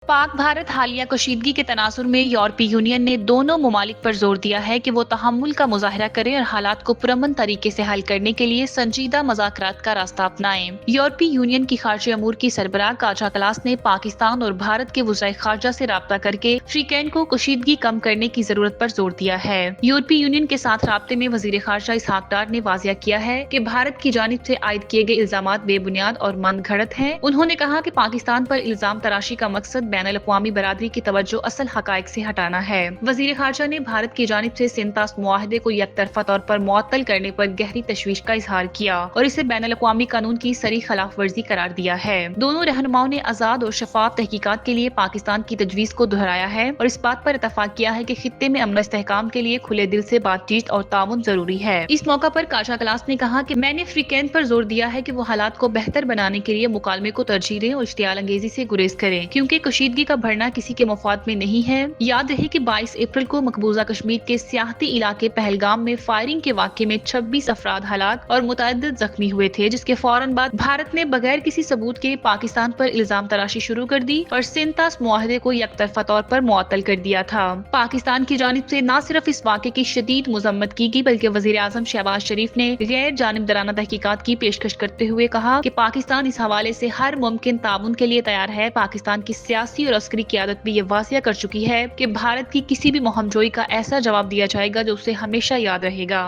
पाक भारत हालिया कशीदगी के तनाजुर में यूरोपीय यूनियन ने दोनों ममालिक पर जोर दिया है कि वो तहम्मुल का मुजाहरा करें और हालात को पुरअमन तरीके से हल करने के लिए संजीदा मुज़ाकरात का रास्ता अपनाएं। यूरोपीय यूनियन की खारजा अमूर की सरबराह काजा कलास ने पाकिस्तान और भारत के वज़ीर खारजा से राब्ता करके फ्रीकैंड को कशीदगी कम करने की जरूरत पर जोर दिया है। यूरोपीय यूनियन के साथ राब्ते में वज़ीर खारजा इसहाक डार ने वाजिया किया है कि भारत की जानिब से आयद किए गए इल्जामात बेबुनियाद और मनगढ़ंत हैं। उन्होंने कहा कि पाकिस्तान पर इल्जाम तराशी का मकसद बैनुल-अक़वामी बरादरी की तवज्जो असल हकायक से हटाना है। वज़ीर खारजा ने भारत की जानिब से सिंतास मुआहदे को यकतरफा तौर पर मुअत्तल करने पर गहरी तशवीश का इजहार किया और इसे बैनुल-अक़वामी कानून की सरी खिलाफ वर्जी करार दिया है। दोनों रहनुमाओं ने आजाद और शफाफ तहकीकात के लिए पाकिस्तान की तजवीज़ को दोहराया है और इस बात पर इत्तफाक किया है कि खित्ते में अमन इस्तेहकाम के लिए खुले दिल से बातचीत और ताउन जरूरी है। इस मौका पर काजा कलास ने कहा कि मैंने फ्रीकैंड पर जोर दिया है कि वो हालात को बेहतर बनाने के लिए मुकालमे को तरजीह दें और इश्तियाल अंगेजी से गुरेज करें, क्योंकि कशीदगी का बढ़ना किसी के मफाद में नहीं है। याद रहे कि 22 अप्रैल को मकबूजा कश्मीर के सियाहती इलाके पहलगाम में फायरिंग के वाक़े में 26 अफराद हलाक और मुतअद्दिद जख्मी हुए थे, जिसके फौरन बाद भारत ने बगैर किसी सबूत के पाकिस्तान पर इल्जाम तराशी शुरू कर दी और सिंतास मुआहदे को यकतरफा तौर पर मुअत्तल कर दिया था। पाकिस्तान की जानिब से न सिर्फ इस वाक़े की शदीद मजम्मत की गई, बल्कि वज़ीर आज़म शहबाज शरीफ ने गैर जानिबदाराना तहकीकात की पेशकश करते हुए कहा कि पाकिस्तान इस हवाले से हर मुमकिन ताउन के लिए तैयार है। पाकिस्तान की सियासी और अस्करी क़यादत भी ये वाज़िया कर चुकी है कि भारत की किसी भी मुहिम जोई का ऐसा जवाब दिया जाएगा जो उसे हमेशा याद रहेगा।